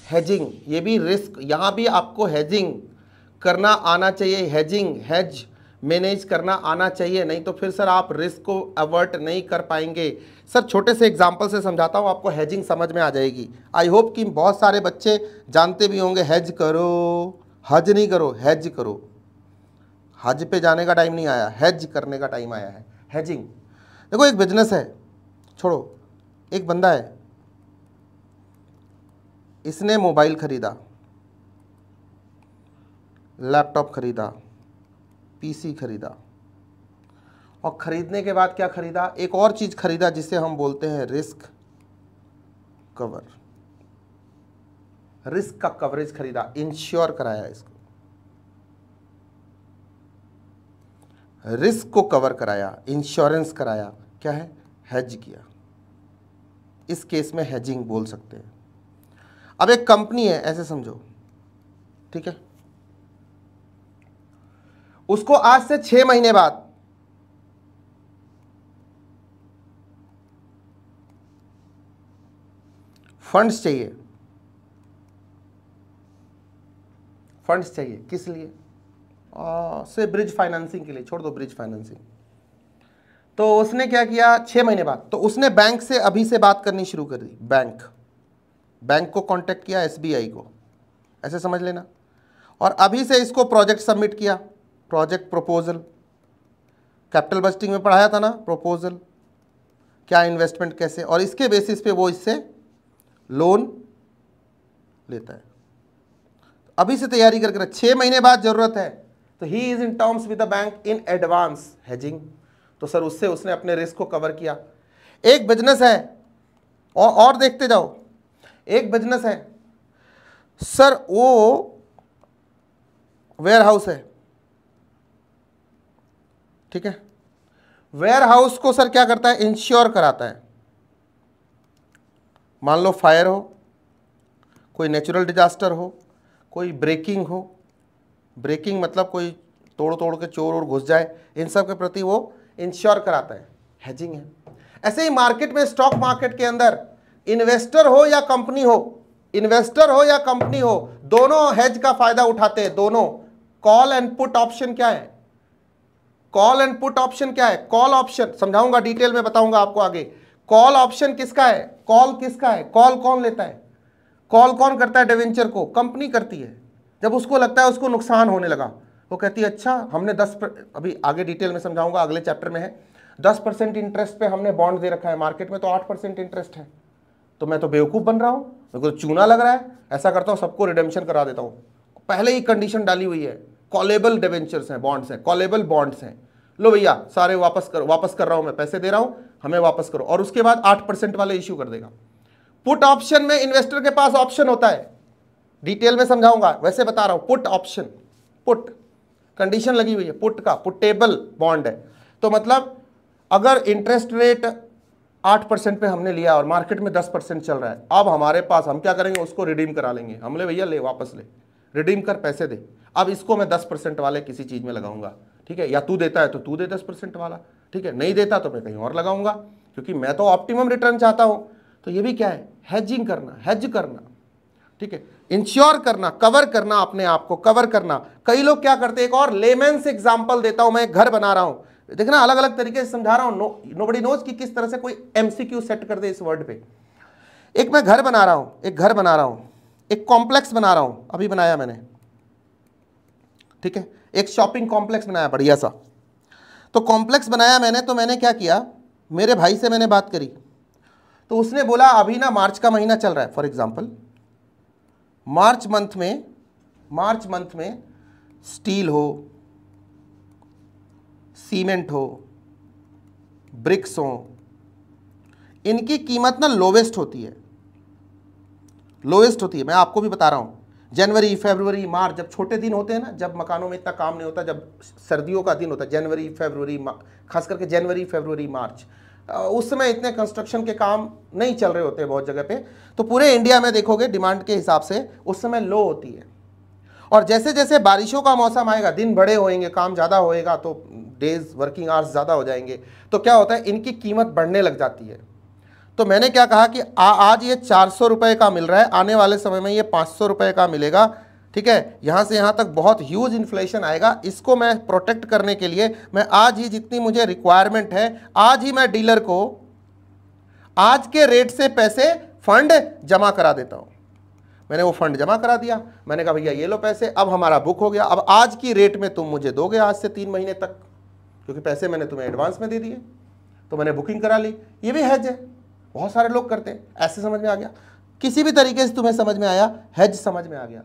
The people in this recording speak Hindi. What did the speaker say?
हेजिंग, ये भी रिस्क, यहाँ भी आपको हेजिंग करना आना चाहिए, हेजिंग हेज मैनेज करना आना चाहिए, नहीं तो फिर सर आप रिस्क को अवॉइड नहीं कर पाएंगे। सर छोटे से एग्जांपल से समझाता हूँ, आपको हेजिंग समझ में आ जाएगी। आई होप कि बहुत सारे बच्चे जानते भी होंगे, हेज करो, हज नहीं करो, हेज करो। हज पे जाने का टाइम नहीं आया, हेज करने का टाइम आया है, हेजिंग। देखो एक बिजनेस है, छोड़ो, एक बंदा है, इसने मोबाइल खरीदा, लैपटॉप खरीदा, पीसी खरीदा, और खरीदने के बाद क्या खरीदा, एक और चीज खरीदा जिसे हम बोलते हैं रिस्क कवर। रिस्क का कवरेज खरीदा, इंश्योर कराया, इसको रिस्क को कवर कराया, इंश्योरेंस कराया, क्या है, हेज किया। इस केस में हेजिंग बोल सकते हैं। अब एक कंपनी है, ऐसे समझो, ठीक है, उसको आज से 6 महीने बाद फंड्स चाहिए। फंड्स चाहिए किस लिए, से ब्रिज फाइनेंसिंग के लिए, छोड़ दो ब्रिज फाइनेंसिंग। तो उसने क्या किया, 6 महीने बाद, तो उसने बैंक से अभी से बात करनी शुरू कर दी। बैंक को कांटेक्ट किया, एसबीआई को, ऐसे समझ लेना, और अभी से इसको प्रोजेक्ट सबमिट किया, प्रोजेक्ट प्रपोजल। कैपिटल बजटिंग में पढ़ाया था ना, प्रपोजल क्या, इन्वेस्टमेंट कैसे, और इसके बेसिस पे वो इससे लोन लेता है। अभी से तैयारी करके रख, 6 महीने बाद जरूरत है, तो he is in terms with the bank in advance hedging. तो सर उससे उसने अपने रिस्क को कवर किया। एक बिजनेस है, और देखते जाओ, एक बिजनेस है सर, वो वेयर हाउस है, ठीक है, वेयर हाउस को सर क्या करता है, इंश्योर कराता है। मान लो फायर हो, कोई नेचुरल डिजास्टर हो, कोई ब्रेकिंग हो, ब्रेकिंग मतलब कोई तोड़ के चोर और घुस जाए, इन सब के प्रति वो इंश्योर कराता है, हेजिंग है। ऐसे ही मार्केट में, स्टॉक मार्केट के अंदर इन्वेस्टर हो या कंपनी हो, इन्वेस्टर हो या कंपनी हो, दोनों हेज का फायदा उठाते हैं, दोनों। कॉल एंड पुट ऑप्शन क्या है, कॉल एंड पुट ऑप्शन क्या है, कॉल ऑप्शन समझाऊंगा, डिटेल में बताऊंगा आपको आगे। कॉल ऑप्शन किसका है, कॉल किसका है, कॉल कौन लेता है, कॉल कौन करता है, डिवेंचर को कंपनी करती है। जब उसको लगता है उसको नुकसान होने लगा, वो कहती है अच्छा हमने 10, अभी आगे डिटेल में समझाऊंगा, अगले चैप्टर में है, 10% इंटरेस्ट पे हमने बॉन्ड दे रखा है, मार्केट में तो 8% इंटरेस्ट है, तो मैं तो बेवकूफ बन रहा हूं, मेरे को तो चूना लग रहा है, ऐसा करता हूं सबको रिडेम्पशन करा देता हूं। पहले ही कंडीशन डाली हुई है, कॉलेबल डिवेंचर्स हैं, बॉन्ड्स हैं, कॉलेबल बॉन्ड्स हैं, लो भैया सारे वापस करो, वापस कर रहा हूं मैं, पैसे दे रहा हूं, हमें वापस करो, और उसके बाद 8% वाले इश्यू कर देगा। पुट ऑप्शन में इन्वेस्टर के पास ऑप्शन होता है, डिटेल में समझाऊंगा, वैसे बता रहा हूं। पुट ऑप्शन, पुट कंडीशन लगी हुई है, पुट का, पुटेबल बॉन्ड है, तो मतलब अगर इंटरेस्ट रेट 8% पे हमने लिया और मार्केट में 10% चल रहा है, अब हमारे पास, हम क्या करेंगे, उसको रिडीम करा लेंगे, हमले भैया ले वापस ले, रिडीम कर, पैसे दे, अब इसको मैं 10% वाले किसी चीज में लगाऊंगा, ठीक है, या तू देता है तो तू दे 10% वाला, ठीक है, नहीं देता तो मैं कहीं और लगाऊंगा, क्योंकि मैं तो ऑप्टिमम रिटर्न चाहता हूं। तो ये भी क्या है, हेजिंग करना, हेज करना, ठीक है, इंश्योर करना, कवर करना, अपने आप को कवर करना। कई लोग क्या करते हैं, एक और लेमेंस एग्जांपल देता हूं, मैं एक घर बना रहा हूं, देखना अलग अलग तरीके से समझा रहा हूं, नोबडी नोज कि किस तरह से कोई एमसीक्यू सेट कर दे इस वर्ड पे। एक मैं घर बना रहा हूं, एक घर बना रहा हूं, एक कॉम्प्लेक्स बना रहा हूं, अभी बनाया मैंने, ठीक है, एक शॉपिंग कॉम्प्लेक्स बनाया बढ़िया सा। तो कॉम्प्लेक्स बनाया मैंने, तो मैंने क्या किया, मेरे भाई से मैंने बात करी, तो उसने बोला अभी ना मार्च का महीना चल रहा है, फॉर एग्जांपल मार्च मंथ में स्टील हो, सीमेंट हो, ब्रिक्स हो, इनकी कीमत ना लोवेस्ट होती है, लोवेस्ट होती है, मैं आपको भी बता रहा हूं। जनवरी, फरवरी, मार्च, जब छोटे दिन होते हैं ना, जब मकानों में इतना काम नहीं होता, जब सर्दियों का दिन होता है, जनवरी, फरवरी, खास करके जनवरी, फरवरी, मार्च, उस समय इतने कंस्ट्रक्शन के काम नहीं चल रहे होते हैं बहुत जगह पे, तो पूरे इंडिया में देखोगे डिमांड के हिसाब से उस समय लो होती है। और जैसे जैसे बारिशों का मौसम आएगा, दिन बड़े होएंगे, काम ज़्यादा होएगा, तो डेज वर्किंग आवर्स ज़्यादा हो जाएंगे, तो क्या होता है, इनकी कीमत बढ़ने लग जाती है। तो मैंने क्या कहा कि आज ये 400 रुपये का मिल रहा है, आने वाले समय में ये 500 रुपये का मिलेगा, ठीक है। यहाँ से यहाँ तक बहुत ह्यूज इन्फ्लेशन आएगा, इसको मैं प्रोटेक्ट करने के लिए मैं आज ही जितनी मुझे रिक्वायरमेंट है, आज ही मैं डीलर को आज के रेट से पैसे फंड जमा करा देता हूँ। मैंने वो फंड जमा करा दिया, मैंने कहा भैया ये लो पैसे, अब हमारा बुक हो गया, अब आज की रेट में तुम मुझे दोगे आज से 3 महीने तक, क्योंकि पैसे मैंने तुम्हें एडवांस में दे दिए, तो मैंने बुकिंग करा ली। ये भी हेज है, बहुत सारे लोग करते हैं। ऐसे समझ में आ गया? किसी भी तरीके से तुम्हें समझ में आया? हेज समझ में आ गया।